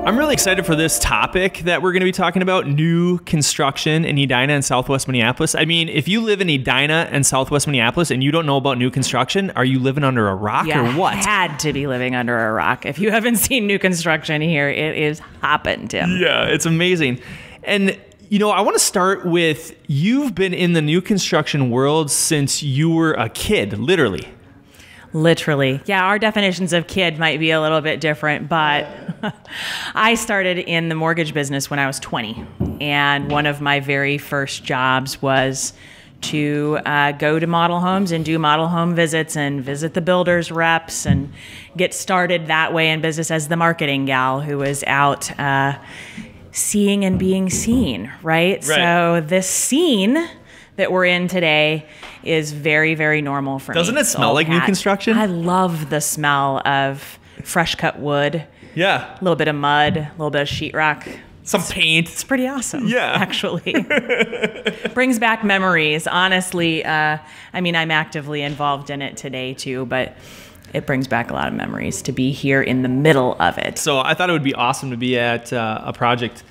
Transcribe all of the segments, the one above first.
I'm really excited for this topic that we're going to be talking about, new construction in Edina and Southwest Minneapolis. I mean, if you live in Edina and Southwest Minneapolis and you don't know about new construction, are you living under a rock or what? Had to be living under a rock. If you haven't seen new construction here, it is hopping, Tim. Yeah, it's amazing. And you know, I want to start with, you've been in the new construction world since you were a kid, literally. Literally. Yeah, our definitions of kid might be a little bit different, but I started in the mortgage business when I was 20. And one of my very first jobs was to go to model homes and do model home visits and visit the builders reps and get started that way in business as the marketing gal who was out seeing and being seen, right? So this scene that we're in today is very, very normal for me. Doesn't it smell like new construction? I love the smell of fresh cut wood. Yeah. A little bit of mud, a little bit of sheetrock. Some paint. It's pretty awesome. Yeah. Actually. Brings back memories. Honestly, I mean, I'm actively involved in it today too, but it brings back a lot of memories to be here in the middle of it. So I thought it would be awesome to be at a project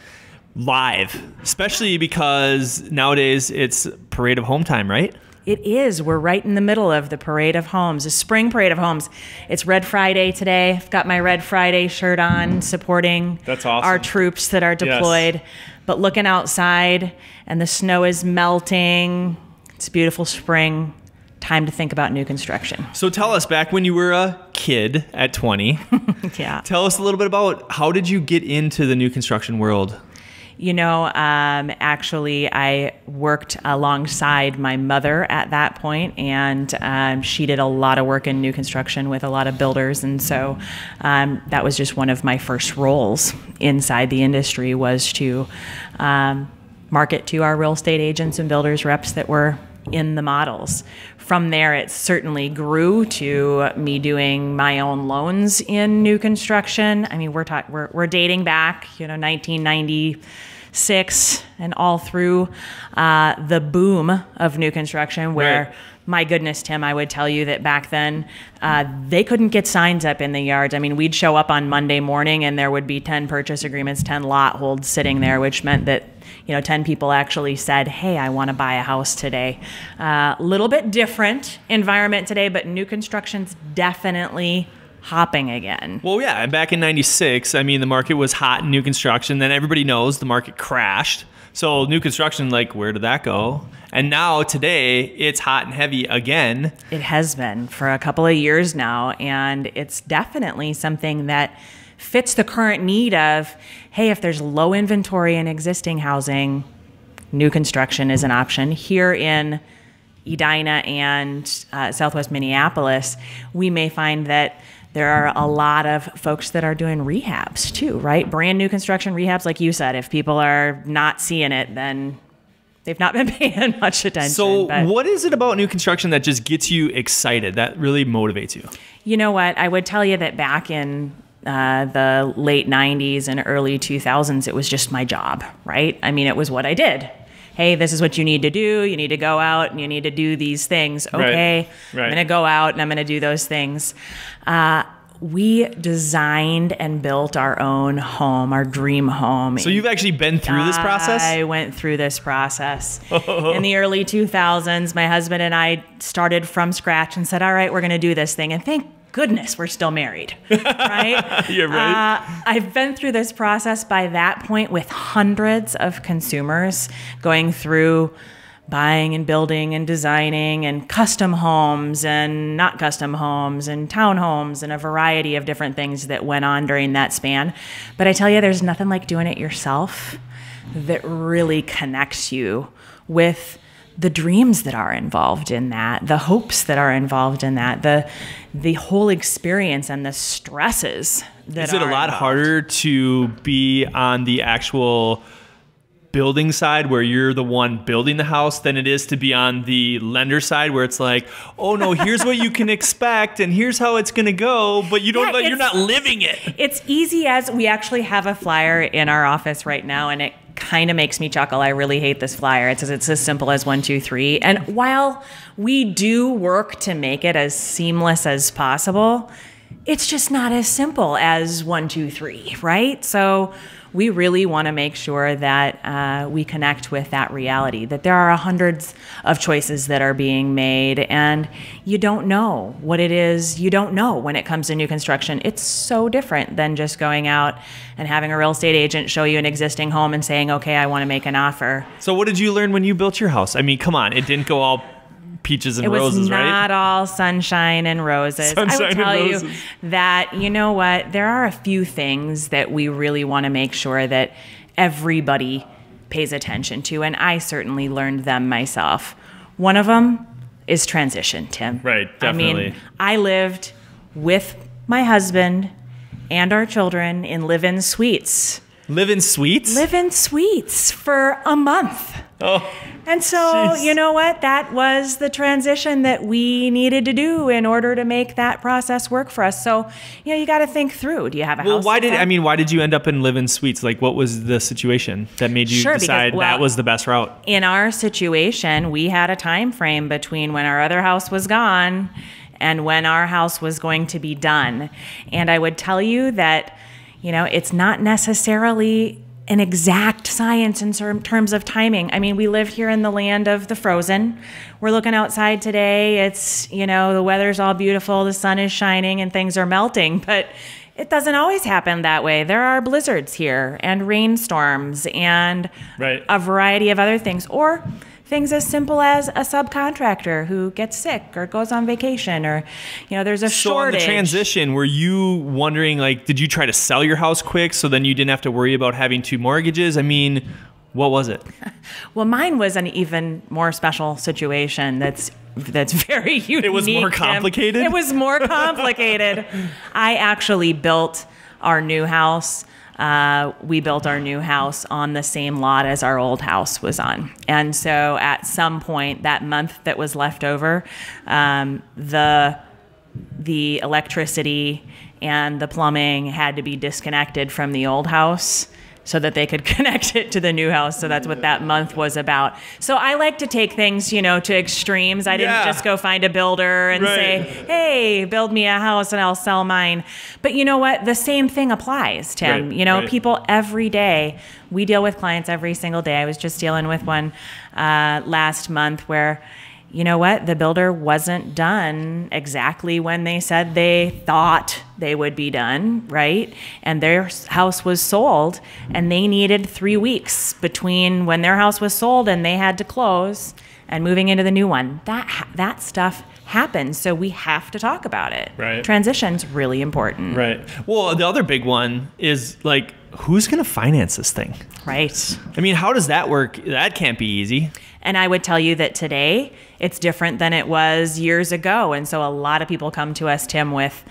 live, especially because nowadays it's Parade of Home time, right? It is. We're right in the middle of the Parade of Homes, the Spring Parade of Homes. It's Red Friday today. I've got my Red Friday shirt on, supporting That's awesome. Our troops that are deployed. Yes. But looking outside and the snow is melting. It's beautiful spring. Time to think about new construction. So tell us, back when you were a kid at 20, yeah. Tell us a little bit about, how did you get into the new construction world? You know, actually, I worked alongside my mother at that point, and she did a lot of work in new construction with a lot of builders, and so that was just one of my first roles inside the industry, was to market to our real estate agents and builders reps that were in the models. From there, it certainly grew to me doing my own loans in new construction. I mean, we're dating back, you know, 1996 and all through the boom of new construction, where, right. My goodness, Tim, I would tell you that back then they couldn't get signs up in the yards. I mean, we'd show up on Monday morning and there would be 10 purchase agreements, 10 lot holds sitting there, which meant that, you know, 10 people actually said, hey, I want to buy a house today. Little bit different environment today, but new construction's definitely hopping again. Well, yeah, and back in 96, I mean, the market was hot in new construction. Then everybody knows the market crashed. So new construction, like, where did that go? And now today, it's hot and heavy again. It has been for a couple of years now, and it's definitely something that fits the current need of, hey, if there's low inventory in existing housing, new construction is an option. Here in Edina and Southwest Minneapolis, we may find that there are a lot of folks that are doing rehabs too, right? Brand new construction rehabs, like you said. If people are not seeing it, then they've not been paying much attention. So what is it about new construction that just gets you excited, that really motivates you? You know what? I would tell you that back in the late 90s and early 2000s, it was just my job, right? I mean, it was what I did. Hey, this is what you need to do. You need to go out and you need to do these things. Okay, right. I'm going to go out and I'm going to do those things. We designed and built our own home, our dream home. So you've actually been through this process? I went through this process. In the early 2000s, my husband and I started from scratch and said, all right, we're going to do this thing. And thank goodness we're still married, right? You're right. I've been through this process by that point with hundreds of consumers going through buying and building and designing and custom homes and not custom homes and townhomes and a variety of different things that went on during that span. But I tell you, there's nothing like doing it yourself that really connects you with the dreams that are involved in that, the hopes that are involved in that, the whole experience and the stresses that are Is it a lot involved. harder to be on the actual building side where you're the one building the house than it is to be on the lender side where it's like, oh no, here's what you can expect and here's how it's going to go, but you don't, you're not living it. It's easy as we actually have a flyer in our office right now, and it kind of makes me chuckle. I really hate this flyer. It's as simple as 1, 2, 3. And while we do work to make it as seamless as possible, it's just not as simple as 1, 2, 3, right? So we really want to make sure that we connect with that reality, that there are hundreds of choices that are being made, and you don't know what it is. You don't know when it comes to new construction. It's so different than just going out and having a real estate agent show you an existing home and saying, okay, I want to make an offer. So what did you learn when you built your house? I mean, come on, it didn't go all peaches and roses, right? It was not all sunshine and roses. I would tell you that, you know what, there are a few things that we really want to make sure that everybody pays attention to, and I certainly learned them myself. One of them is transition, Tim. Right, definitely. I mean, I lived with my husband and our children in live-in suites. Live-in suites? Live-in suites for a month. Oh. And so, Jeez. you know what? That was the transition that we needed to do in order to make that process work for us. So, you know, you got to think through. Do you have a house? Well, why did you end up in live-in suites? Like, what was the situation that made you decide that was the best route? In our situation, we had a time frame between when our other house was gone and when our house was going to be done. And I would tell you that, you know, it's not necessarily an exact science in terms of timing. I mean, we live here in the land of the frozen. We're looking outside today. It's, you know, the weather's all beautiful, the sun is shining and things are melting, but it doesn't always happen that way. There are blizzards here and rainstorms and a variety of other things, or things as simple as a subcontractor who gets sick or goes on vacation, or, you know, there's a shortage. So on the transition, were you wondering, like, did you try to sell your house quick so then you didn't have to worry about having 2 mortgages? I mean, what was it? Well, mine was an even more special situation that's very unique. It was more complicated? It was more complicated. I actually built our new house. We built our new house on the same lot as our old house was on. And so at some point, that month that was left over, the electricity and the plumbing had to be disconnected from the old house so that they could connect it to the new house. So that's what that month was about. So I like to take things, you know, to extremes. I didn't just go find a builder and say, hey, build me a house and I'll sell mine. But you know what? The same thing applies, Tim. You know, people every day, we deal with clients every single day. I was just dealing with one last month where, you know what, the builder wasn't done exactly when they said they thought they would be done, right? And their house was sold, and they needed 3 weeks between when their house was sold and they had to close and moving into the new one. That stuff happens, so we have to talk about it. Right. Transition's really important. Right. Well, the other big one is, like, who's going to finance this thing? Right. I mean, how does that work? That can't be easy. And I would tell you that today it's different than it was years ago. And so a lot of people come to us, Tim, with,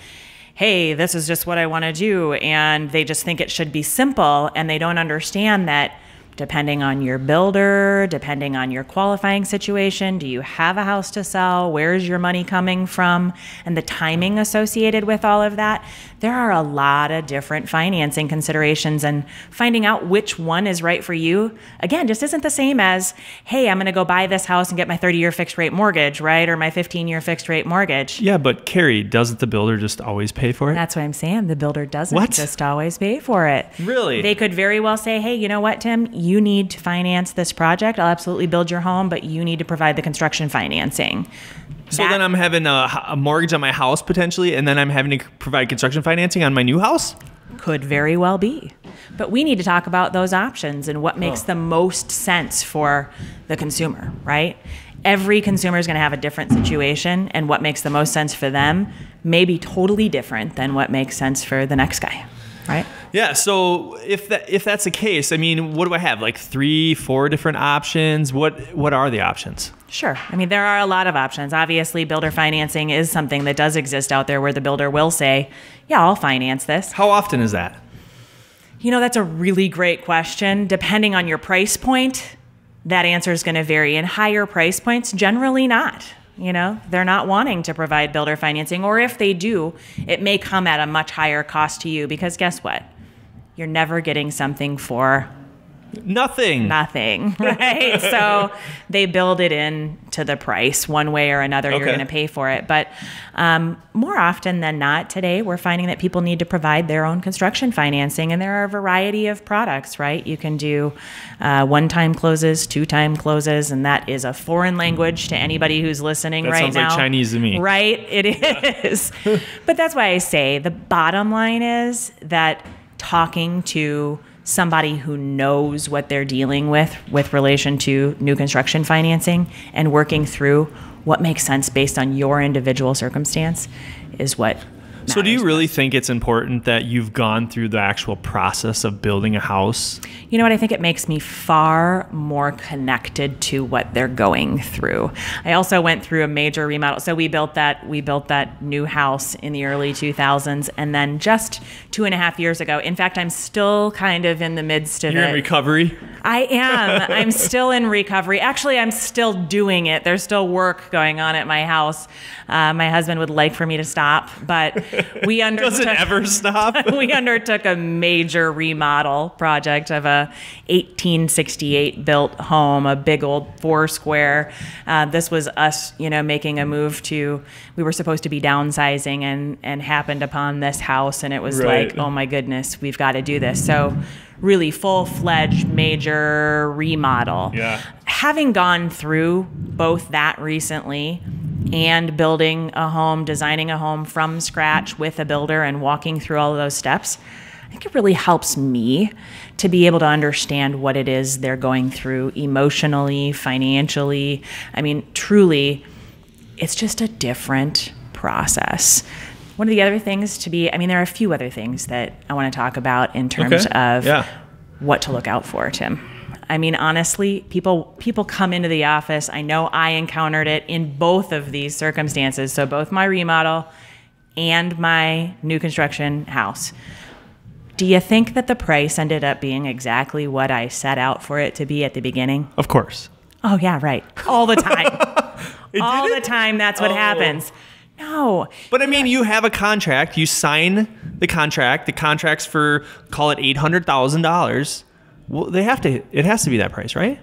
hey, this is just what I want to do. And they just think it should be simple. And they don't understand that depending on your builder, depending on your qualifying situation, do you have a house to sell? Where's your money coming from? And the timing associated with all of that. There are a lot of different financing considerations, and finding out which one is right for you, again, just isn't the same as, hey, I'm going to go buy this house and get my 30-year fixed rate mortgage, right? Or my 15-year fixed rate mortgage. Yeah, but Carrie, doesn't the builder just always pay for it? That's what I'm saying. The builder doesn't just always pay for it. Really? They could very well say, hey, you know what, Tim? You need to finance this project. I'll absolutely build your home, but you need to provide the construction financing. So then I'm having a mortgage on my house potentially, and then I'm having to provide construction financing on my new house? Could very well be. But we need to talk about those options and what makes the most sense for the consumer, right? Every consumer is going to have a different situation, and what makes the most sense for them may be totally different than what makes sense for the next guy, right? Yeah, so if that's the case, I mean, what do I have? Like 3, 4 different options? What are the options? Sure. I mean, there are a lot of options. Obviously, builder financing is something that does exist out there where the builder will say, yeah, I'll finance this. How often is that? You know, that's a really great question. Depending on your price point, that answer is going to vary. In higher price points, generally not. You know, they're not wanting to provide builder financing, or if they do, it may come at a much higher cost to you, because guess what? You're never getting something for Nothing. Nothing, right? So they build it into the price one way or another. You're going to pay for it. But more often than not today, we're finding that people need to provide their own construction financing. And there are a variety of products, right? You can do one-time closes, two-time closes, and that is a foreign language to anybody who's listening right now. That sounds like Chinese to me. Right? It is. But that's why I say the bottom line is that talking to somebody who knows what they're dealing with relation to new construction financing and working through what makes sense based on your individual circumstance is what matters. So do you really think it's important that you've gone through the actual process of building a house? You know what? I think it makes me far more connected to what they're going through. I also went through a major remodel. So we built that new house in the early 2000s, and then just 2.5 years ago. In fact, I'm still kind of in the midst of it. You're in recovery? I am. I'm still in recovery. Actually, I'm still doing it. There's still work going on at my house. My husband would like for me to stop, but we undertook. Doesn't ever stop. We undertook a major remodel project of a 1868 built home, a big old 4-square. This was us, making a move to. We were supposed to be downsizing and happened upon this house, and it was like, oh my goodness, we've got to do this. So really full-fledged major remodel. Yeah. Having gone through both that recently and building a home, designing a home from scratch with a builder and walking through all of those steps, I think it really helps me to be able to understand what it is they're going through emotionally, financially. I mean, truly, it's just a different process. One of the other things there are a few other things that I want to talk about in terms of what to look out for, Tim. I mean, honestly, people come into the office. I know I encountered it in both of these circumstances. So both my remodel and my new construction house. Do you think that the price ended up being exactly what I set out for it to be at the beginning? Of course. Oh, yeah, right. All the time. All the time, that's what happens. No. But I mean, you have a contract. You sign the contract. The contract's for, call it $800,000. Well, it has to be that price, right?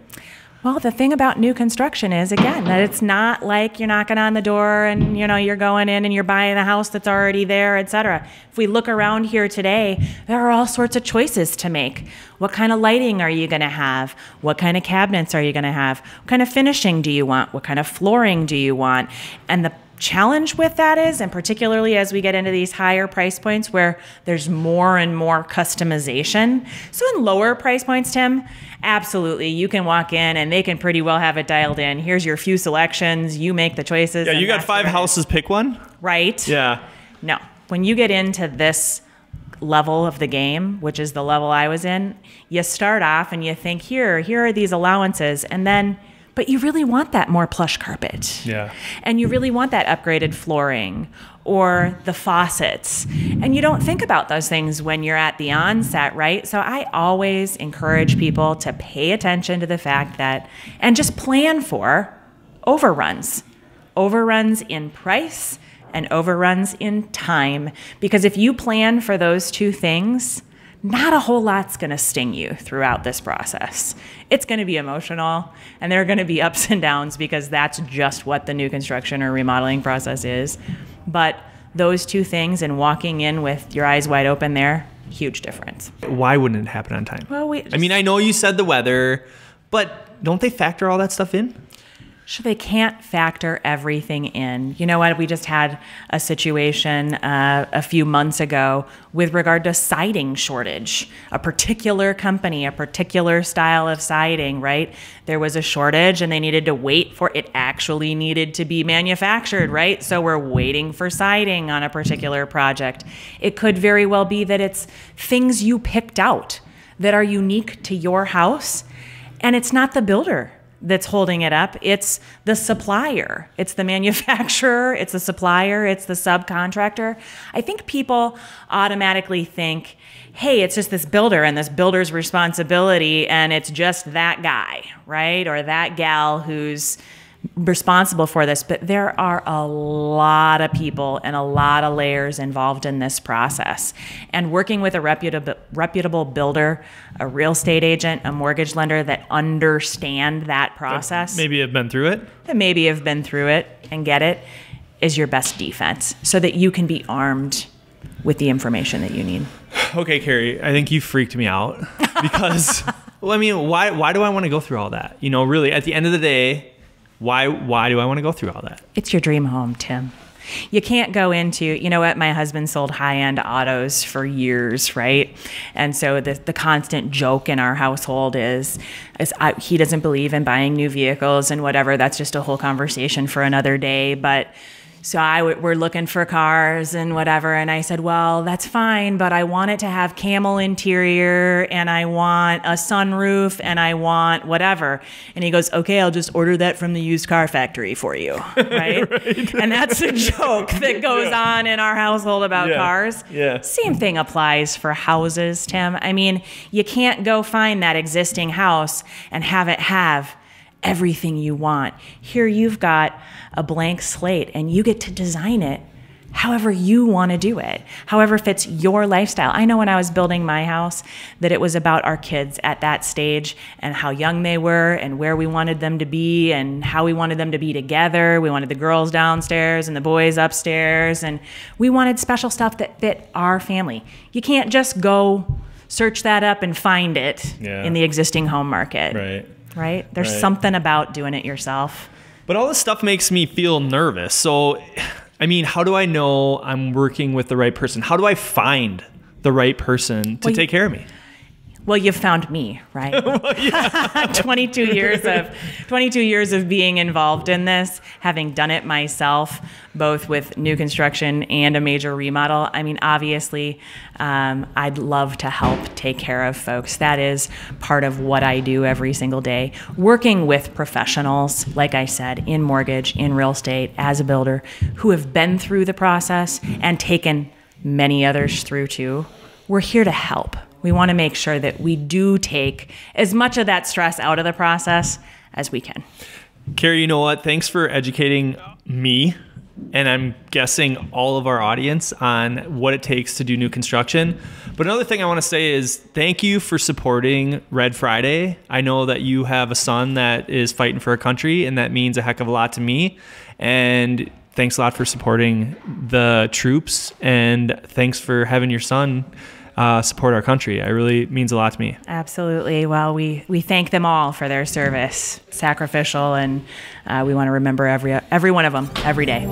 Well, the thing about new construction is, again, that it's not like you're knocking on the door and, you're going in and you're buying a house that's already there, et cetera. If we look around here today, there are all sorts of choices to make. What kind of lighting are you going to have? What kind of cabinets are you going to have? What kind of finishing do you want? What kind of flooring do you want? And the challenge with that is, and particularly as we get into these higher price points where there's more and more customization. So in lower price points, Tim, absolutely, you can walk in and they can pretty well have it dialed in. Here's your few selections. You make the choices. Yeah, you got 5 houses, pick one. Right? Yeah. No. When you get into this level of the game, which is the level I was in, you start off and you think, here are these allowances, and then but you really want that more plush carpet. Yeah. And you really want that upgraded flooring or the faucets. And you don't think about those things when you're at the onset, right? So I always encourage people to pay attention to the fact that, and just plan for overruns. Overruns in price and overruns in time. Because if you plan for those two things, not a whole lot's going to sting you throughout this process. It's going to be emotional, and there are going to be ups and downs because that's just what the new construction or remodeling process is. But those two things and walking in with your eyes wide open there, huge difference. Why wouldn't it happen on time? Well, I know you said the weather, but don't they factor all that stuff in? Sure, they can't factor everything in. You know what? We just had a situation a few months ago with regard to siding shortage. A particular company, a particular style of siding, right? There was a shortage and they needed to wait for it actually needed to be manufactured, right? So we're waiting for siding on a particular project. It could very well be that it's things you picked out that are unique to your house, and it's not the builder that's holding it up. It's the supplier. It's the manufacturer. It's the supplier. It's the subcontractor. I think people automatically think, hey, it's just this builder and this builder's responsibility, and it's just that guy, right? Or that gal who's responsible for this, but there are a lot of people and a lot of layers involved in this process. And working with a reputable builder, a real estate agent, a mortgage lender that understand that process, maybe have been through it, and get it, is your best defense, so that you can be armed with the information that you need. Okay, Carrie, I think you freaked me out because, well, I mean, why do I want to go through all that? You know, really, at the end of the day, why do I want to go through all that? It's your dream home, Tim. You can't go into, you know what, my husband sold high-end autos for years, right? And so the constant joke in our household is he doesn't believe in buying new vehicles and whatever. That's just a whole conversation for another day. But so we're looking for cars and whatever. And I said, well, that's fine, but I want it to have camel interior and I want a sunroof and I want whatever. And he goes, okay, I'll just order that from the used car factory for you, right? Right. And that's a joke that goes on in our household about cars. Yeah. Same thing applies for houses, Tim. I mean, you can't go find that existing house and have it have everything you want. Here you've got a blank slate and you get to design it however you want to do it, however fits your lifestyle. I know when I was building my house that it was about our kids at that stage and how young they were and where we wanted them to be and how we wanted them to be together. We wanted the girls downstairs and the boys upstairs, and we wanted special stuff that fit our family. You can't just go search that up and find it in the existing home market. Right? There's something about doing it yourself. But all this stuff makes me feel nervous. So, I mean, how do I know I'm working with the right person? How do I find the right person to take care of me? Well, you've found me, right? Well, 22 years of being involved in this, having done it myself, both with new construction and a major remodel. I mean, obviously, I'd love to help take care of folks. That is part of what I do every single day. Working with professionals, like I said, in mortgage, in real estate, as a builder, who have been through the process and taken many others through too. We're here to help. We want to make sure that we do take as much of that stress out of the process as we can. Carrie, you know what? Thanks for educating me, and I'm guessing all of our audience, on what it takes to do new construction. But another thing I want to say is thank you for supporting Red Friday. I know that you have a son that is fighting for our country, and that means a heck of a lot to me. And thanks a lot for supporting the troops, and thanks for having your son support our country. It really means a lot to me. Absolutely. Well, we thank them all for their service, sacrificial, and we want to remember every one of them every day.